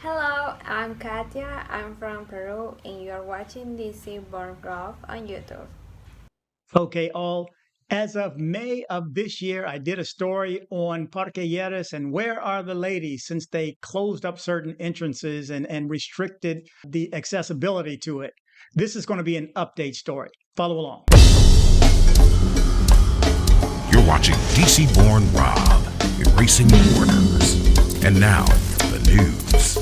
Hello, I'm Katia. I'm from Peru, and you are watching DC Born Graph on YouTube. Okay, all. As of May of this year, I did a story on Parque Lleras and where are the ladies since they closed up certain entrances and restricted the accessibility to it. This is going to be an update story. Follow along. You're watching DC Born Rob, erasing borders. And now, the news.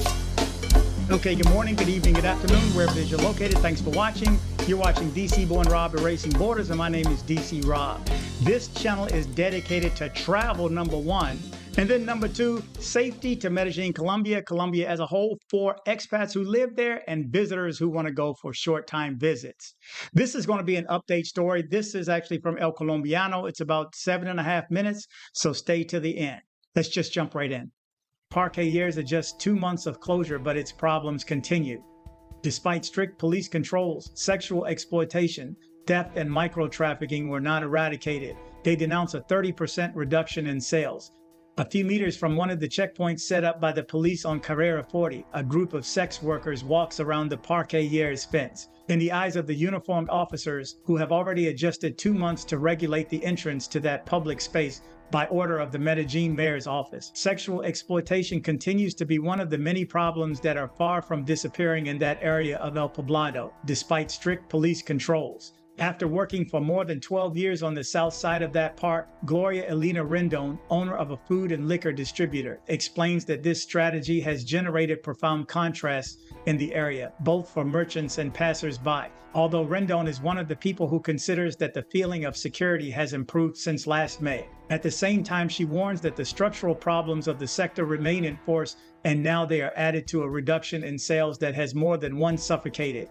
Okay, good morning, good evening, good afternoon, wherever it is you're located. Thanks for watching. You're watching DC Born Rob, Erasing Borders, and my name is DC Rob. This channel is dedicated to travel, number one, and then number two, safety to Medellin, Colombia, Colombia as a whole, for expats who live there and visitors who want to go for short-time visits. This is going to be an update story. This is actually from El Colombiano. It's about 7.5 minutes, so stay to the end. Let's just jump right in. Parque Lleras are just 2 months of closure, but its problems continue. Despite strict police controls, sexual exploitation, theft, and micro-trafficking were not eradicated. They denounce a 30% reduction in sales. A few meters from one of the checkpoints set up by the police on Carrera 40, a group of sex workers walks around the Parque Lleras fence. In the eyes of the uniformed officers, who have already adjusted 2 months to regulate the entrance to that public space by order of the Medellin mayor's office, sexual exploitation continues to be one of the many problems that are far from disappearing in that area of El Poblado, despite strict police controls. After working for more than 12 years on the south side of that park, Gloria Elena Rendon, owner of a food and liquor distributor, explains that this strategy has generated profound contrasts in the area, both for merchants and passers-by. Although Rendon is one of the people who considers that the feeling of security has improved since last May. At the same time, she warns that the structural problems of the sector remain in force, and now they are added to a reduction in sales that has more than once suffocated.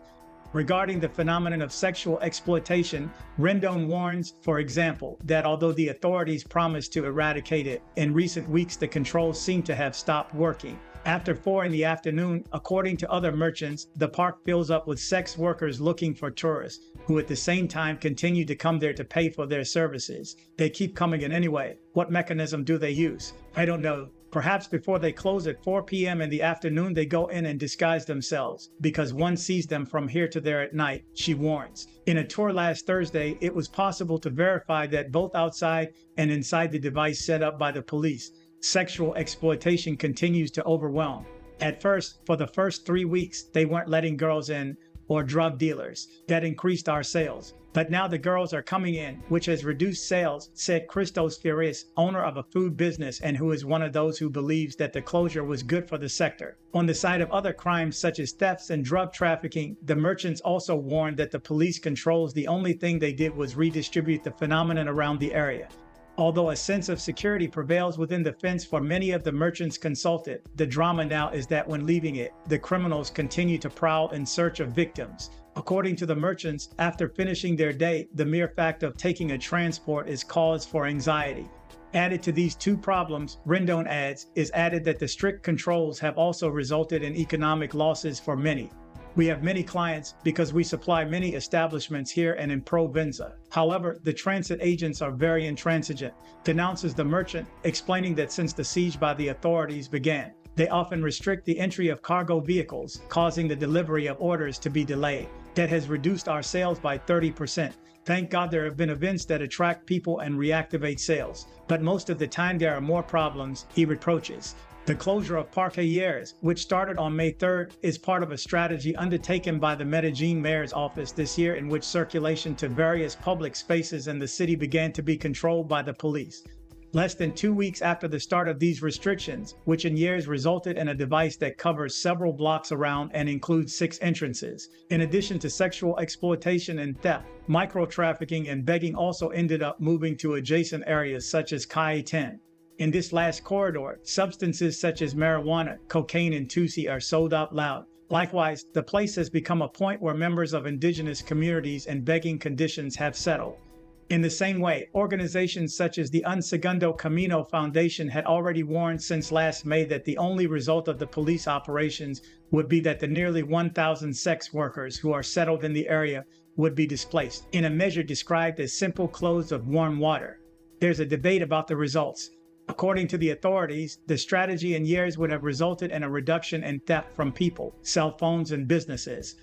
Regarding the phenomenon of sexual exploitation, Rendon warns, for example, that although the authorities promised to eradicate it, in recent weeks the controls seem to have stopped working. After 4 in the afternoon, according to other merchants, the park fills up with sex workers looking for tourists, who at the same time continue to come there to pay for their services. They keep coming in anyway. What mechanism do they use? I don't know. Perhaps before they close at 4 p.m. in the afternoon, they go in and disguise themselves, because one sees them from here to there at night, she warns. In a tour last Thursday, it was possible to verify that both outside and inside the device set up by the police, sexual exploitation continues to overwhelm. At first, for the first 3 weeks, they weren't letting girls in, or drug dealers. That increased our sales. But now the girls are coming in, which has reduced sales, said Christos Fierris, owner of a food business and who is one of those who believes that the closure was good for the sector. On the side of other crimes such as thefts and drug trafficking, the merchants also warned that the police controls the only thing they did was redistribute the phenomenon around the area. Although a sense of security prevails within the fence for many of the merchants consulted, the drama now is that when leaving it, the criminals continue to prowl in search of victims. According to the merchants, after finishing their day, the mere fact of taking a transport is cause for anxiety. Added to these two problems, Rendon adds, is added that the strict controls have also resulted in economic losses for many. We have many clients because we supply many establishments here and in Provenza. However, the transit agents are very intransigent, denounces the merchant, explaining that since the siege by the authorities began, they often restrict the entry of cargo vehicles, causing the delivery of orders to be delayed. That has reduced our sales by 30%. Thank God there have been events that attract people and reactivate sales. But most of the time there are more problems, he reproaches. The closure of Parque Lleras, which started on May 3rd, is part of a strategy undertaken by the Medellin mayor's office this year in which circulation to various public spaces in the city began to be controlled by the police. Less than 2 weeks after the start of these restrictions, which in years resulted in a device that covers several blocks around and includes 6 entrances. In addition to sexual exploitation and theft, micro-trafficking and begging also ended up moving to adjacent areas such as Calle 10. In this last corridor, substances such as marijuana, cocaine, and tusi are sold out loud. Likewise, the place has become a point where members of indigenous communities and begging conditions have settled. In the same way, organizations such as the Un Segundo Camino Foundation had already warned since last May that the only result of the police operations would be that the nearly 1,000 sex workers who are settled in the area would be displaced, in a measure described as simple clothes of warm water. There's a debate about the results. According to the authorities, the strategy in years would have resulted in a reduction in theft from people, cell phones, and businesses.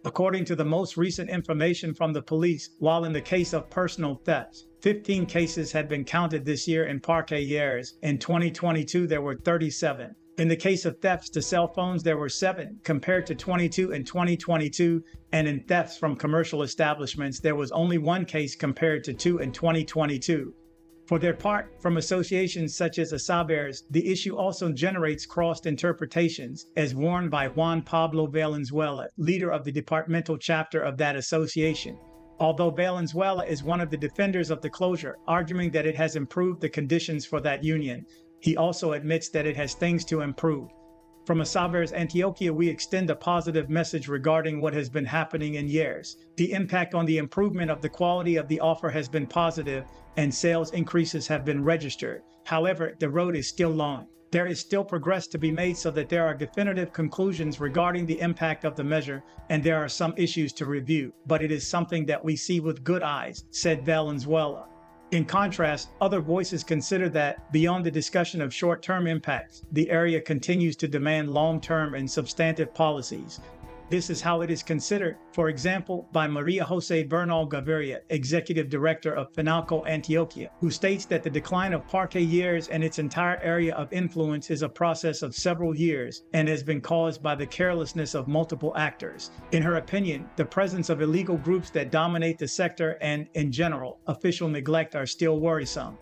According to the most recent information from the police, while in the case of personal thefts, 15 cases had been counted this year in Parque Lleras. In 2022, there were 37. In the case of thefts to cell phones, there were 7, compared to 22 in 2022, and in thefts from commercial establishments, there was only 1 case compared to 2 in 2022. For their part, from associations such as Asabers, the issue also generates crossed interpretations, as warned by Juan Pablo Valenzuela, leader of the departmental chapter of that association. Although Valenzuela is one of the defenders of the closure, arguing that it has improved the conditions for that union, he also admits that it has things to improve. From Asabers Antioquia, we extend a positive message regarding what has been happening in Lleras. The impact on the improvement of the quality of the offer has been positive, and sales increases have been registered. However, the road is still long. There is still progress to be made so that there are definitive conclusions regarding the impact of the measure, and there are some issues to review, but it is something that we see with good eyes, said Valenzuela. In contrast, other voices consider that, beyond the discussion of short-term impacts, the area continues to demand long-term and substantive policies. This is how it is considered, for example, by Maria Jose Bernal Gaviria, Executive Director of FENALCO Antioquia, who states that the decline of Parque Lleras and its entire area of influence is a process of several years and has been caused by the carelessness of multiple actors. In her opinion, the presence of illegal groups that dominate the sector and, in general, official neglect are still worrisome.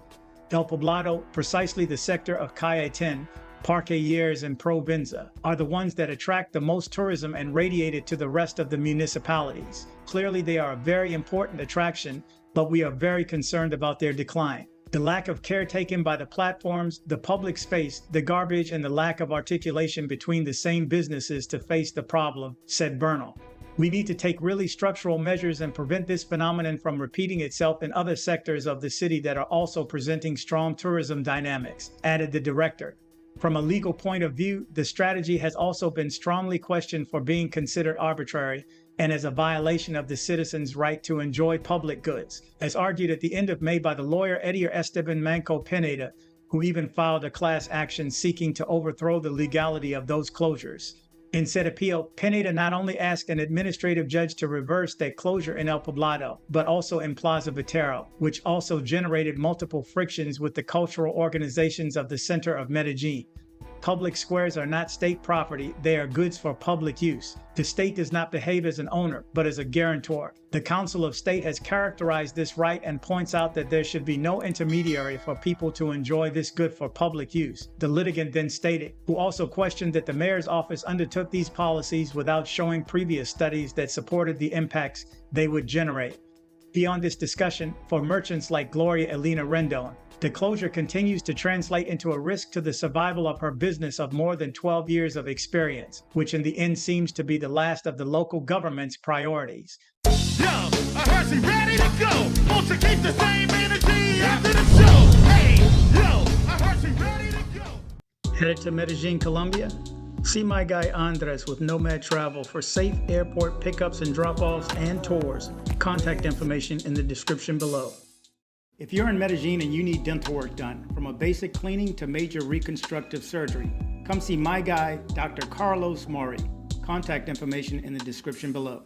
El Poblado, precisely the sector of Calle 10, Parque Lleras, and Provenza, are the ones that attract the most tourism and radiate it to the rest of the municipalities. Clearly, they are a very important attraction, but we are very concerned about their decline. The lack of care taken by the platforms, the public space, the garbage, and the lack of articulation between the same businesses to face the problem, said Bernal. We need to take really structural measures and prevent this phenomenon from repeating itself in other sectors of the city that are also presenting strong tourism dynamics, added the director. From a legal point of view, the strategy has also been strongly questioned for being considered arbitrary and as a violation of the citizens' right to enjoy public goods, as argued at the end of May by the lawyer Edier Esteban Manco Pineda, who even filed a class action seeking to overthrow the legality of those closures. In said appeal, Pineda not only asked an administrative judge to reverse that closure in El Poblado, but also in Plaza Vitero, which also generated multiple frictions with the cultural organizations of the center of Medellin. Public squares are not state property, they are goods for public use. The state does not behave as an owner, but as a guarantor. The Council of State has characterized this right and points out that there should be no intermediary for people to enjoy this good for public use, the litigant then stated, who also questioned that the mayor's office undertook these policies without showing previous studies that supported the impacts they would generate. Beyond this discussion, for merchants like Gloria Elena Rendon, the closure continues to translate into a risk to the survival of her business of more than 12 years of experience, which in the end seems to be the last of the local government's priorities. Yo, I heard she ready to go. Won't you keep the same energy after the show? Hey, yo, I heard she ready to go. Headed to Medellin, Colombia? See my guy Andres with Nomad Travel for safe airport pickups and drop-offs and tours. Contact information in the description below. If you're in Medellin and you need dental work done, from a basic cleaning to major reconstructive surgery, come see my guy, Dr. Carlos Maury. Contact information in the description below.